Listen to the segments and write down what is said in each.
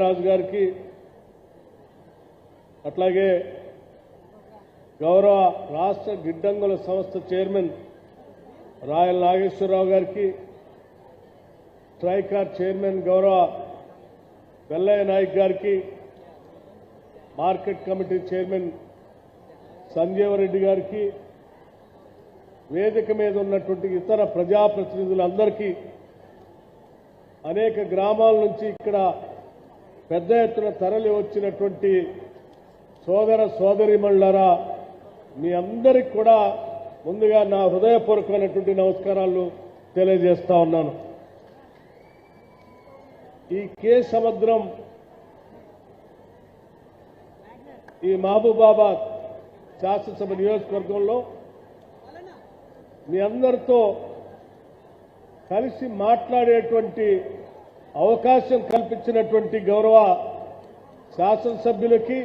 రాజు గారికి అట్లాగే గౌరవ రాష్ట్ర గిడ్డంగుల సంస్థ చైర్మన్ రాయల నాగేశ్వరరావు గారికి, ట్రైకార్ చైర్మన్ గౌరవ వెల్లయ్య నాయక్ గారికి, మార్కెట్ కమిటీ చైర్మన్ సంజీవరెడ్డి గారికి, వేదిక మీద ఉన్నటువంటి ఇతర ప్రజాప్రతినిధులందరికీ, అనేక గ్రామాల నుంచి ఇక్కడ పెద్ద ఎత్తున తరలి వచ్చినటువంటి సోదర సోదరీమణులారా, మీ అందరికి కూడా ముందుగా నా హృదయపూర్వకమైనటువంటి నమస్కారాలు తెలియజేస్తా ఉన్నాను. ఈ కే సముద్రం ఈ మహబూబాబాద్ శాసనసభ నియోజకవర్గంలో మీ అందరితో కలిసి మాట్లాడేటువంటి అవకాశం కల్పించినటువంటి గౌరవ శాసనసభ్యులకి,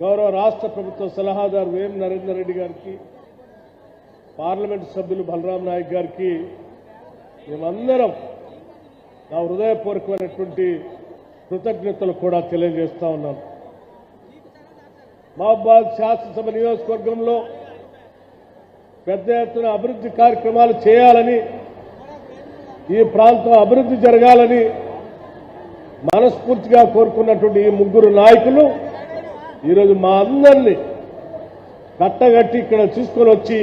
గౌరవ రాష్ట్ర ప్రభుత్వ సలహాదారు వేం నరేందర్ రెడ్డి గారికి, పార్లమెంటు సభ్యులు బలరాం నాయక్ గారికి మేమందరం నా హృదయపూర్వకమైనటువంటి కృతజ్ఞతలు కూడా తెలియజేస్తా ఉన్నాను. మహబూబాబాద్ శాసనసభ నియోజకవర్గంలో పెద్ద ఎత్తున అభివృద్ధి కార్యక్రమాలు చేయాలని, ఈ ప్రాంతం అభివృద్ధి జరగాలని మనస్ఫూర్తిగా కోరుకున్నటువంటి ఈ ముగ్గురు నాయకులు ఈరోజు మా అందరినీ కట్టగట్టి ఇక్కడ తీసుకొని వచ్చి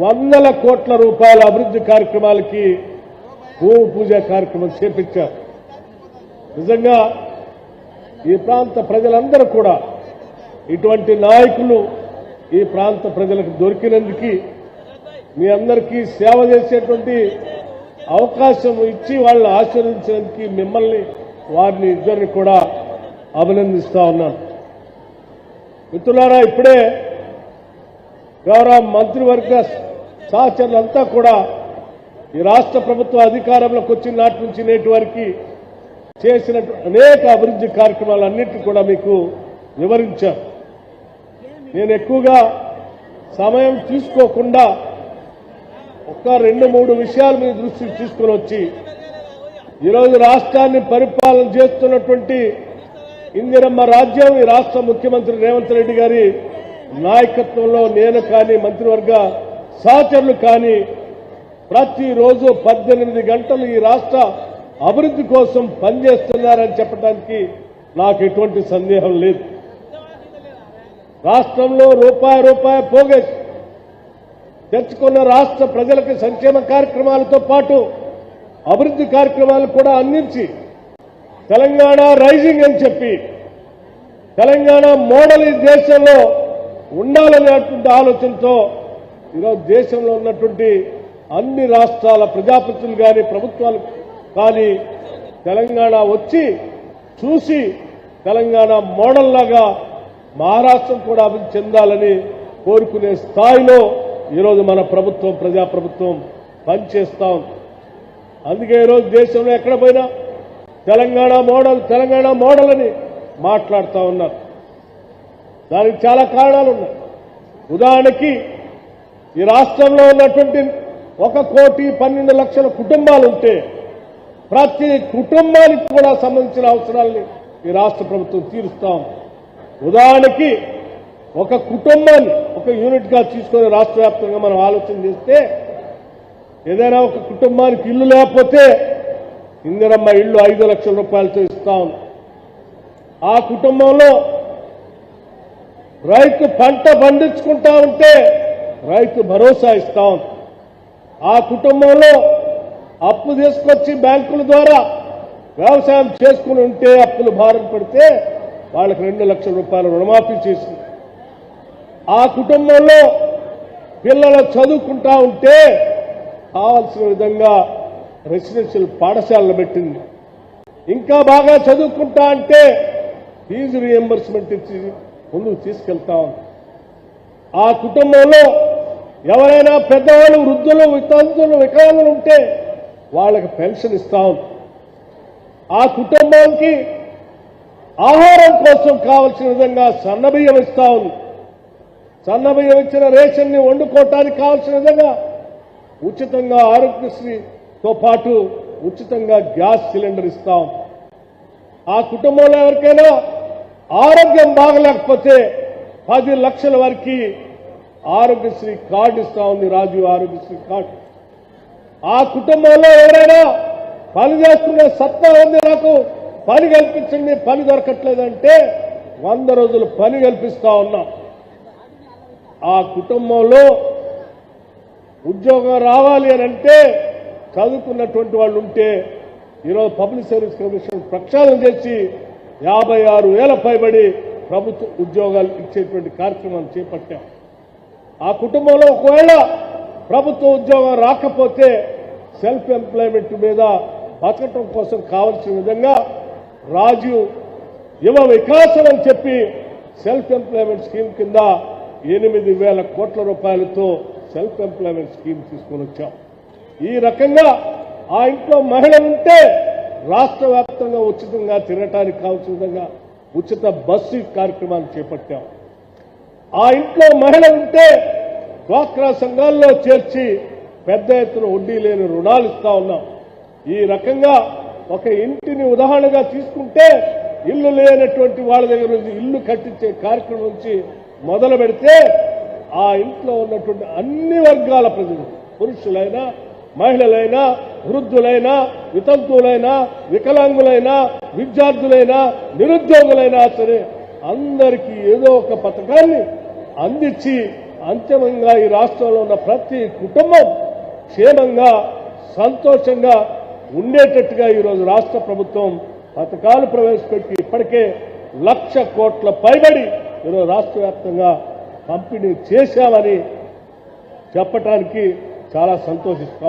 వందల కోట్ల రూపాయల అభివృద్ధి కార్యక్రమాలకి భూమి పూజ కార్యక్రమం చేపించారు. నిజంగా ఈ ప్రాంత ప్రజలందరూ కూడా ఇటువంటి నాయకులు ఈ ప్రాంత ప్రజలకు దొరికినందుకు మీ అందరికీ సేవ చేసేటువంటి అవకాశం ఇచ్చి వాళ్ళని ఆశీర్వదించడానికి మిమ్మల్ని వారిని ఇద్దరిని కూడా అభినందిస్తా ఉన్నాను. మిత్రులారా, ఇప్పుడే గౌరవ మంత్రివర్గ సహచరులంతా కూడా ఈ రాష్ట్ర ప్రభుత్వ అధికారంలోకి వచ్చిన నాటి నుంచి నేటి వరకు చేసిన అనేక అభివృద్ధి కార్యక్రమాలన్నింటినీ కూడా మీకు వివరించారు. నేను ఎక్కువగా సమయం తీసుకోకుండా ఒక 2-3 విషయాలు మీ దృష్టికి తీసుకుని వచ్చి, ఈరోజు రాష్ట్రాన్ని పరిపాలన చేస్తున్నటువంటి ఇందిరమ్మ రాజ్యం ఈ రాష్ట్ర ముఖ్యమంత్రి రేవంత్ రెడ్డి గారి నాయకత్వంలో నేను కానీ మంత్రివర్గ సహచరులు కానీ ప్రతిరోజు 18 గంటలు ఈ రాష్ట్ర అభివృద్ధి కోసం పనిచేస్తున్నారని చెప్పడానికి నాకు ఎటువంటి సందేహం లేదు. రాష్ట్రంలో రూపాయి పోగేసి తెచ్చుకున్న రాష్ట్ర ప్రజలకు సంక్షేమ కార్యక్రమాలతో పాటు అభివృద్ధి కార్యక్రమాలు కూడా అందించి తెలంగాణ రైజింగ్ అని చెప్పి తెలంగాణ మోడల్ ఈ దేశంలో ఉండాలనేటువంటి ఆలోచనతో ఈరోజు దేశంలో ఉన్నటువంటి అన్ని రాష్ట్రాల ప్రజాప్రతినిధులు కానీ ప్రభుత్వాలు కానీ తెలంగాణ వచ్చి చూసి తెలంగాణ మోడల్ లాగా మహారాష్ట్రం కూడా అభివృద్ధి చెందాలని కోరుకునే స్థాయిలో ఈరోజు మన ప్రభుత్వం ప్రజాప్రభుత్వం పనిచేస్తా ఉంది. అందుకే ఈరోజు దేశంలో ఎక్కడ పోయినా తెలంగాణ మోడల్ అని మాట్లాడుతూ ఉన్నారు. దానికి చాలా కారణాలు ఉన్నాయి. ఉదాహరణకి ఈ రాష్ట్రంలో ఉన్నటువంటి 1,12,00,000 కుటుంబాలు ఉంటే ప్రతి కుటుంబానికి కూడా సంబంధించిన అవసరాలని ఈ రాష్ట్ర ప్రభుత్వం తీరుస్తా ఉంది. ఉదాహరణకి ఒక కుటుంబాన్ని ఒక యూనిట్గా తీసుకొని రాష్ట్ర వ్యాప్తంగా మనం ఆలోచన చేస్తే, ఏదైనా ఒక కుటుంబానికి ఇల్లు లేకపోతే ఇందిరమ్మ ఇల్లు 5 లక్షల రూపాయలతో ఇస్తా ఉంది. ఆ కుటుంబంలో రైతు పంట పండించుకుంటా ఉంటే రైతు భరోసా ఇస్తా ఉంది. ఆ కుటుంబంలో అప్పు తీసుకొచ్చి బ్యాంకుల ద్వారా వ్యవసాయం చేసుకుని ఉంటే అప్పులు భారం పడితే వాళ్ళకి 2 లక్షల రూపాయలు రుణమాఫీ చేసింది. ఆ కుటుంబంలో పిల్లలు చదువుకుంటా ఉంటే కావాల్సిన విధంగా రెసిడెన్షియల్ పాఠశాలలు పెట్టింది. ఇంకా బాగా చదువుకుంటా అంటే ఫీజు రీఎంబర్స్మెంట్ ఇచ్చి ముందుకు తీసుకెళ్తా ఉంది. ఆ కుటుంబంలో ఎవరైనా పెద్దవాళ్ళు, వృద్ధులు, వికలాంగులు ఉంటే వాళ్ళకి పెన్షన్ ఇస్తా ఉంది. ఆ కుటుంబానికి ఆహారం కోసం కావలసిన విధంగా సన్నబియ్యం ఇస్తా ఉంది. సన్నబియ్యం ఇచ్చిన రేషన్ ని వండుకోవటానికి కావలసిన విధంగా ఉచితంగా ఆరోగ్యశ్రీతో పాటు ఉచితంగా గ్యాస్ సిలిండర్ ఇస్తాం. ఆ కుటుంబంలో ఎవరికైనా ఆరోగ్యం బాగలేకపోతే 10 లక్షల వరకు ఆరోగ్యశ్రీ కార్డు ఇస్తా ఉంది, రాజీవ్ ఆరోగ్యశ్రీ కార్డు. ఆ కుటుంబంలో ఎవరైనా పని చేసుకునే సత్తా ఉంది, నాకు పని కల్పించండి, పని దొరకట్లేదంటే 100 రోజులు పని కల్పిస్తా ఉన్నాం. ఆ కుటుంబంలో ఉద్యోగం రావాలి అని అంటే చదువుకున్నటువంటి వాళ్ళు ఉంటే ఈరోజు పబ్లిక్ సర్వీస్ కమిషన్ ప్రక్షాళన చేసి 56,000 పైబడి ప్రభుత్వ ఉద్యోగాలు ఇచ్చేటువంటి కార్యక్రమాన్ని చేపట్టాం. ఆ కుటుంబంలో ఒకవేళ ప్రభుత్వ ఉద్యోగం రాకపోతే సెల్ఫ్ ఎంప్లాయ్మెంట్ మీద బతకటం కోసం కావాల్సిన విధంగా రాజీవ్ యువ వికాసం అని చెప్పి సెల్ఫ్ ఎంప్లాయ్మెంట్ స్కీమ్ కింద 8,000 కోట్ల రూపాయలతో సెల్ఫ్ ఎంప్లాయ్మెంట్ స్కీమ్ తీసుకొని వచ్చాం. ఈ రకంగా ఆ ఇంట్లో మహిళ ఉంటే రాష్ట్ర వ్యాప్తంగా ఉచితంగా తిరగటానికి కావాల్సిన విధంగా ఉచిత బస్సు కార్యక్రమాన్ని చేపట్టాం. ఆ ఇంట్లో మహిళ ఉంటే డ్వాక్రా సంఘాల్లో చేర్చి పెద్ద ఎత్తున వడ్డీ లేని రుణాలు ఇస్తా ఉన్నాం. ఈ రకంగా ఒక ఇంటిని ఉదాహరణగా తీసుకుంటే ఇల్లు లేనటువంటి వాళ్ళ దగ్గర నుంచి ఇల్లు కట్టించే కార్యక్రమం నుంచి మొదలు పెడితే ఆ ఇంట్లో ఉన్నటువంటి అన్ని వర్గాల ప్రజలు, పురుషులైనా మహిళలైనా వృద్ధులైనా వితంతువులైనా వికలాంగులైనా విద్యార్థులైనా నిరుద్యోగులైనా సరే అందరికీ ఏదో ఒక పథకాన్ని అందించి అంతిమంగా ఈ రాష్ట్రంలో ఉన్న ప్రతి కుటుంబం క్షేమంగా సంతోషంగా ఉండేటట్టుగా ఈరోజు రాష్ట్ర ప్రభుత్వం పథకాలు ప్రవేశపెట్టి ఇప్పటికే 1,00,000 కోట్ల పైబడి ఈరోజు రాష్ట్ర వ్యాప్తంగా పంపిణీ చేశామని చెప్పడానికి చాలా సంతోషిస్తా ఉన్నాం.